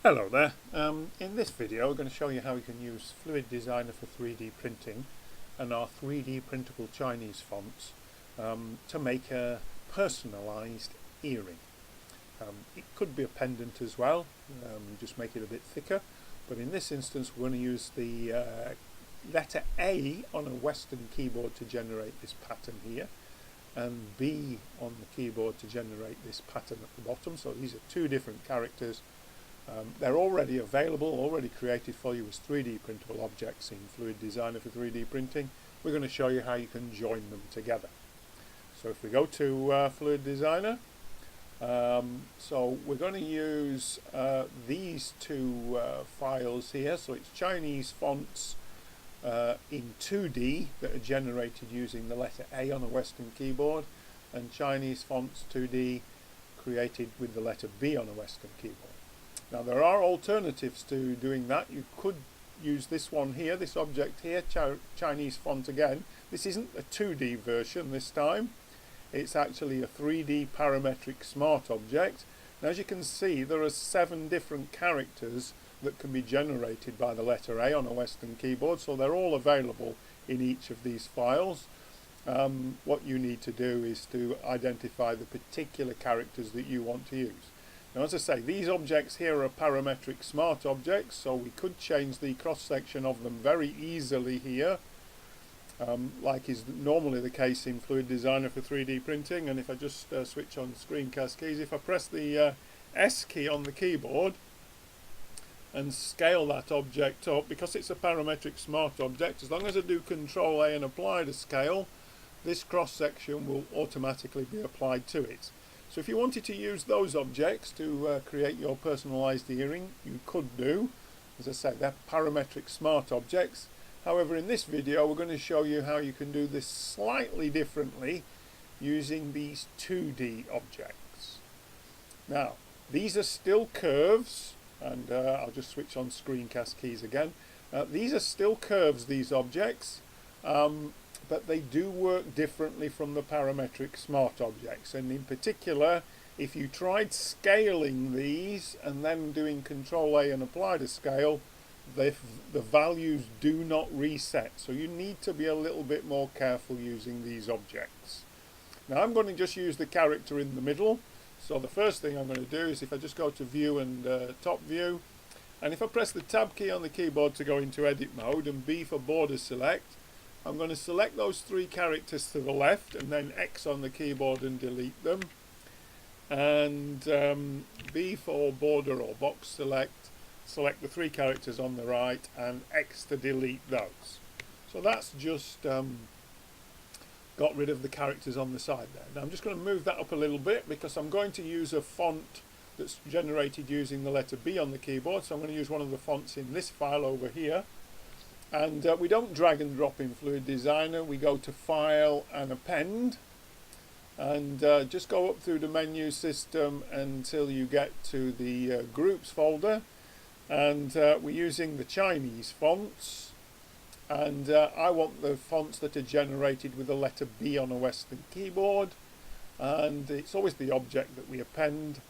Hello there. In this video we're going to show you how you can use Fluid Designer for 3D printing and our 3D printable Chinese fonts to make a personalised earring. It could be a pendant as well, you just make it a bit thicker, but in this instance we're going to use the letter A on a Western keyboard to generate this pattern here, and B on the keyboard to generate this pattern at the bottom. So these are two different characters. They're already available, already created for you as 3D printable objects in Fluid Designer for 3D printing. We're going to show you how you can join them together. So if we go to Fluid Designer, so we're going to use these two files here. So it's Chinese fonts in 2D that are generated using the letter A on a Western keyboard, and Chinese fonts 2D created with the letter B on a Western keyboard. Now there are alternatives to doing that. You could use this one here, this object here, Chinese font again. This isn't a 2D version this time. It's actually a 3D parametric smart object. And as you can see, there are 7 different characters that can be generated by the letter A on a Western keyboard, so they're all available in each of these files. What you need to do is to identify the particular characters that you want to use. Now, as I say, these objects here are parametric smart objects, so we could change the cross-section of them very easily here, like is normally the case in Fluid Designer for 3D printing. And if I just switch on screencast keys, if I press the S key on the keyboard and scale that object up, because it's a parametric smart object, as long as I do Control A and apply the scale, this cross-section will automatically be applied to it. So if you wanted to use those objects to create your personalised earring, you could do. As I say, they're parametric smart objects. However, in this video we're going to show you how you can do this slightly differently using these 2D objects. Now, these are still curves, and I'll just switch on screencast keys again. These are still curves, these objects. But they do work differently from the parametric smart objects, and in particular if you tried scaling these and then doing Control A and apply to scale, the values do not reset, so you need to be a little bit more careful using these objects. Now I'm going to just use the character in the middle, so the first thing I'm going to do is if I just go to view and top view, and if I press the tab key on the keyboard to go into edit mode and B for border select, I'm going to select those 3 characters to the left and then X on the keyboard and delete them. And B for border or box select the 3 characters on the right and X to delete those. So that's just got rid of the characters on the side there. Now I'm just going to move that up a little bit because I'm going to use a font that's generated using the letter B on the keyboard. So I'm going to use one of the fonts in this file over here. And we don't drag and drop in Fluid Designer, we go to File and Append, and just go up through the menu system until you get to the Groups folder, and we're using the Chinese fonts, and I want the fonts that are generated with the letter B on a Western keyboard, and it's always the object that we append,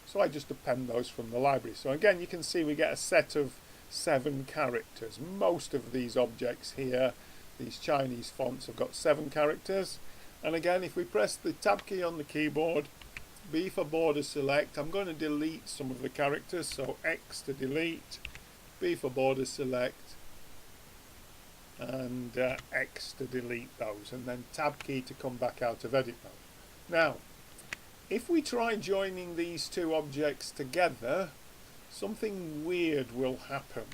so I just append those from the library. So again, you can see we get a set of 7 characters. Most of these objects here, these Chinese fonts, have got 7 characters. And again, if we press the tab key on the keyboard, B for border select, I'm going to delete some of the characters, so X to delete, B for border select, and X to delete those, and then tab key to come back out of edit mode. Now, if we try joining these 2 objects together, something weird will happen.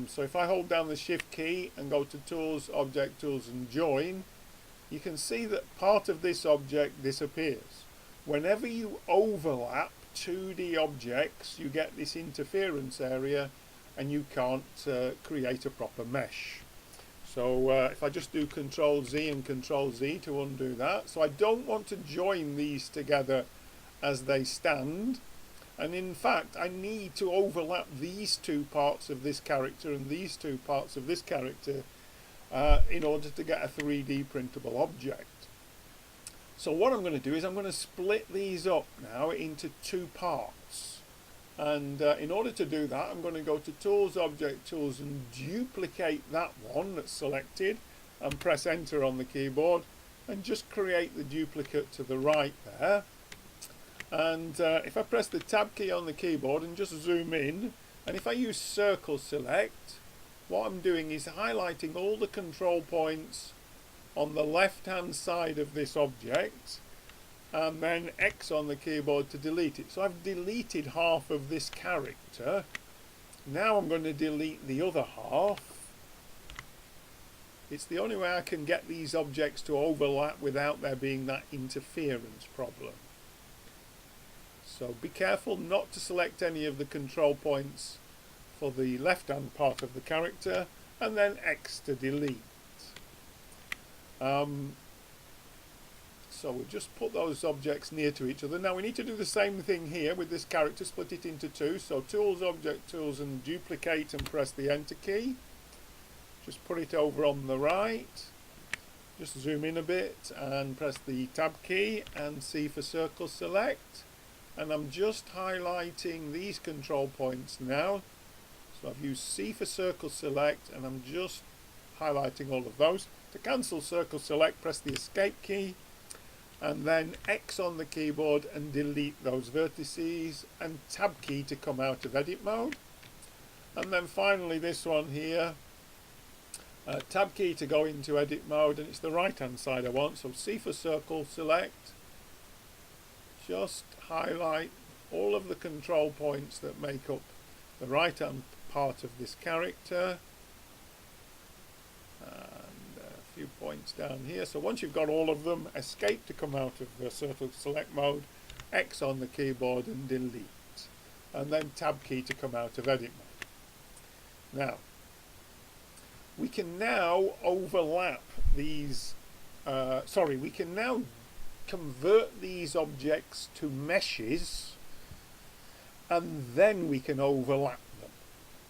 So if I hold down the Shift key and go to Tools, Object Tools and Join, you can see that part of this object disappears. Whenever you overlap 2D objects, you get this interference area and you can't create a proper mesh. So if I just do Control Z and Control Z to undo that, so I don't want to join these together as they stand. And in fact, I need to overlap these 2 parts of this character and these 2 parts of this character in order to get a 3D printable object. So what I'm going to do is I'm going to split these up now into 2 parts. And in order to do that, I'm going to go to Tools, Object, Tools, and duplicate that one that's selected, and press Enter on the keyboard, and just create the duplicate to the right there. And if I press the Tab key on the keyboard and just zoom in, and if I use Circle Select, what I'm doing is highlighting all the control points on the left hand side of this object, and then X on the keyboard to delete it. So I've deleted half of this character. Now I'm going to delete the other half. It's the only way I can get these objects to overlap without there being that interference problem. So be careful not to select any of the control points for the left hand part of the character, and then X to delete. So we'll just put those objects near to each other. Now we need to do the same thing here with this character, split it into two. So Tools, Object, Tools, and duplicate, and press the Enter key. Just put it over on the right. Just zoom in a bit and press the Tab key and C for Circle Select. And I'm just highlighting these control points now. So I've used C for Circle Select, and I'm just highlighting all of those. To cancel Circle Select, press the Escape key, and then X on the keyboard and delete those vertices, and Tab key to come out of edit mode. And then finally this one here, Tab key to go into edit mode, and it's the right hand side I want, so C for Circle Select. Just highlight all of the control points that make up the right hand part of this character, and a few points down here. So once you've got all of them, Escape to come out of the Circle Select mode, X on the keyboard and delete, and then Tab key to come out of edit mode. Now we can now overlap these, we can now convert these objects to meshes, and then we can overlap them.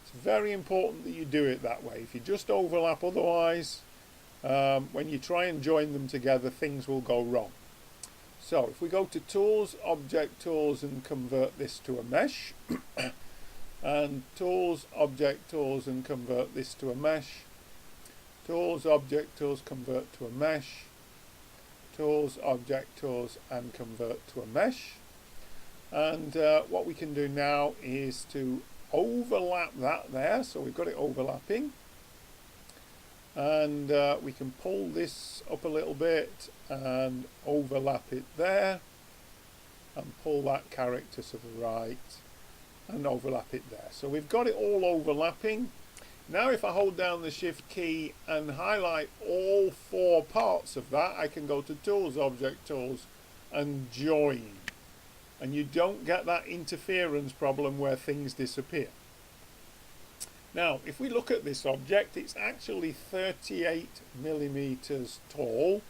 It's very important that you do it that way. If you just overlap otherwise, when you try and join them together, things will go wrong. So if we go to Tools, Object, Tools, and convert this to a mesh, and Tools, Object, Tools, and convert this to a mesh, Tools, Object, Tools, convert to a mesh, Tools, Object, Tools, and convert to a mesh. And what we can do now is to overlap that there, so we've got it overlapping, and we can pull this up a little bit and overlap it there, and pull that character to the right and overlap it there. So we've got it all overlapping. Now if I hold down the Shift key and highlight all four parts of that, I can go to Tools, Object, Tools, and Join. And you don't get that interference problem where things disappear. Now if we look at this object, it's actually 38 millimeters tall.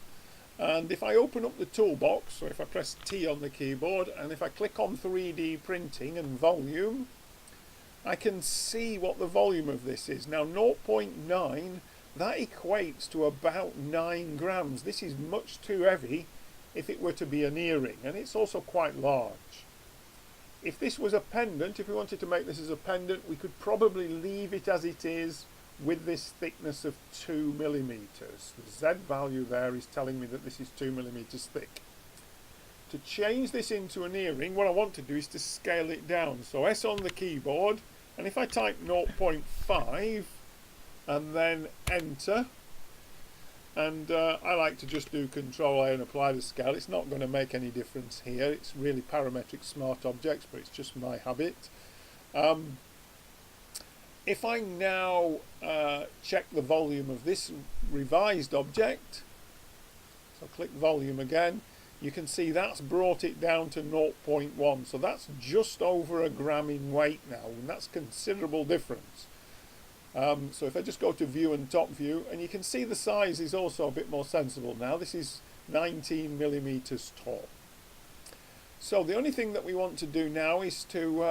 And if I open up the toolbox, so if I press T on the keyboard, and if I click on 3D printing and volume, I can see what the volume of this is. Now 0.9, that equates to about 9 grams. This is much too heavy if it were to be an earring, and it's also quite large. If this was a pendant, if we wanted to make this as a pendant, we could probably leave it as it is with this thickness of 2 millimeters. The Z value there is telling me that this is 2 millimeters thick. To change this into an earring, what I want to do is to scale it down. So S on the keyboard, and if I type 0.5 and then enter, and I like to just do Control A and apply the scale. It's not going to make any difference here. It's really parametric smart objects, but it's just my habit. If I now check the volume of this revised object, so click volume again, you can see that's brought it down to 0.1. So that's just over a gram in weight now, and that's considerable difference. So if I just go to View and Top View, and you can see the size is also a bit more sensible now. This is 19 millimeters tall. So the only thing that we want to do now is to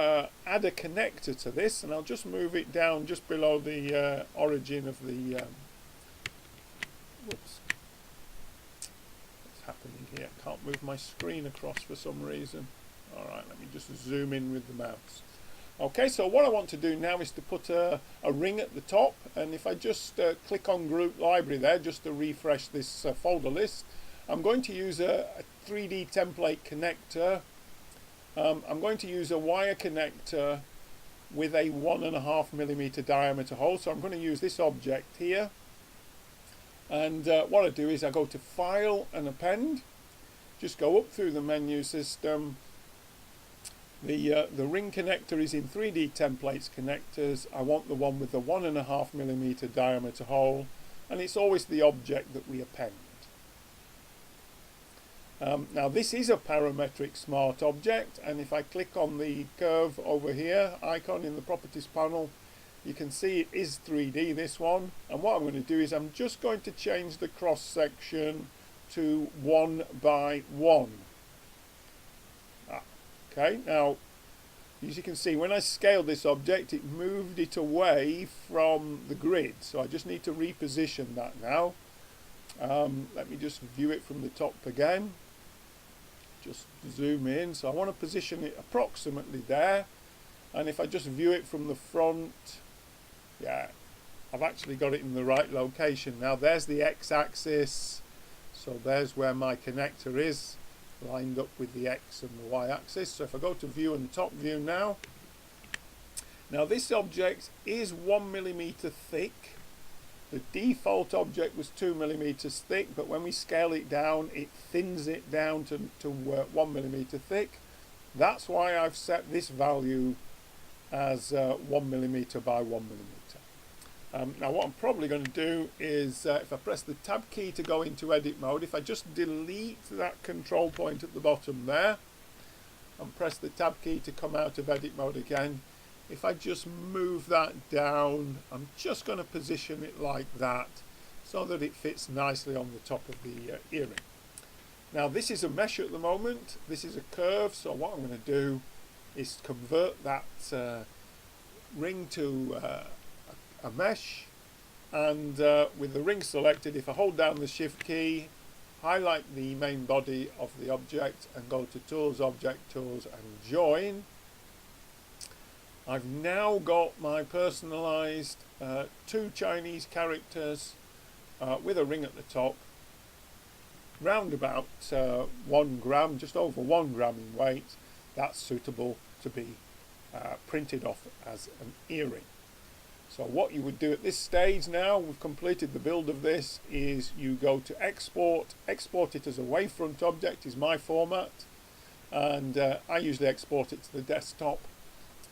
add a connector to this, and I'll just move it down just below the origin of the whoops, what's happening here? Can't move my screen across for some reason. Alright, let me just zoom in with the mouse. Okay, so what I want to do now is to put a ring at the top, and if I just click on Group Library there, just to refresh this folder list, I'm going to use a 3D template connector. I'm going to use a wire connector with a 1.5mm diameter hole, so I'm going to use this object here. And what I do is I go to File and Append, just go up through the menu system. The ring connector is in 3D templates connectors. I want the one with the 1.5mm diameter hole, and it's always the object that we append. Now this is a parametric smart object, and if I click on the curve over here, icon in the properties panel, you can see it is 3D, this one. And what I'm going to do is I'm just going to change the cross section to 1:1. Okay, now as you can see, when I scaled this object, it moved it away from the grid, so I just need to reposition that now. Let me just view it from the top again, just zoom in. So I want to position it approximately there, and if I just view it from the front, yeah, I've actually got it in the right location. Now there's the x-axis, so there's where my connector is, lined up with the X and the Y axis. So if I go to view and top view now this object is 1mm thick. The default object was 2mm thick, but when we scale it down, it thins it down to 1mm thick. That's why I've set this value as 1mm by 1mm. Now what I'm probably going to do is, if I press the tab key to go into edit mode, if I just delete that control point at the bottom there and press the tab key to come out of edit mode again, if I just move that down, I'm just going to position it like that so that it fits nicely on the top of the earring. Now this is a mesh at the moment, this is a curve, so what I'm going to do is convert that ring to a mesh, and with the ring selected, if I hold down the shift key, highlight the main body of the object and go to Tools, Object Tools and Join, I've now got my personalized 2 Chinese characters with a ring at the top, round about 1 gram, just over 1 gram in weight. That's suitable to be printed off as an earring. So what you would do at this stage, now we've completed the build of this, is you go to export it as a wavefront object is my format, and I usually export it to the desktop.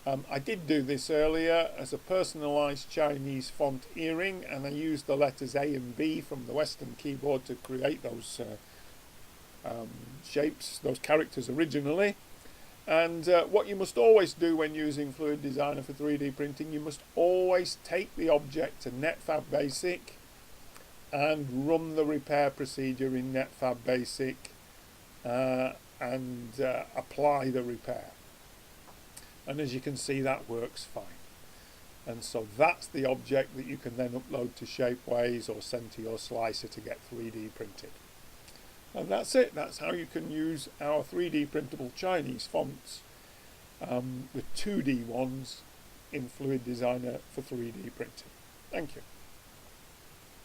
I did do this earlier as a personalized Chinese font earring, and I used the letters A and B from the Western keyboard to create those shapes, those characters originally. And what you must always do when using Fluid Designer for 3D printing, you must always take the object to Netfab Basic and run the repair procedure in Netfab Basic and apply the repair. And as you can see, that works fine. And so that's the object that you can then upload to Shapeways or send to your slicer to get 3D printed. And that's it. That's how you can use our 3D printable Chinese fonts, the 2D ones, in Fluid Designer for 3D printing. Thank you.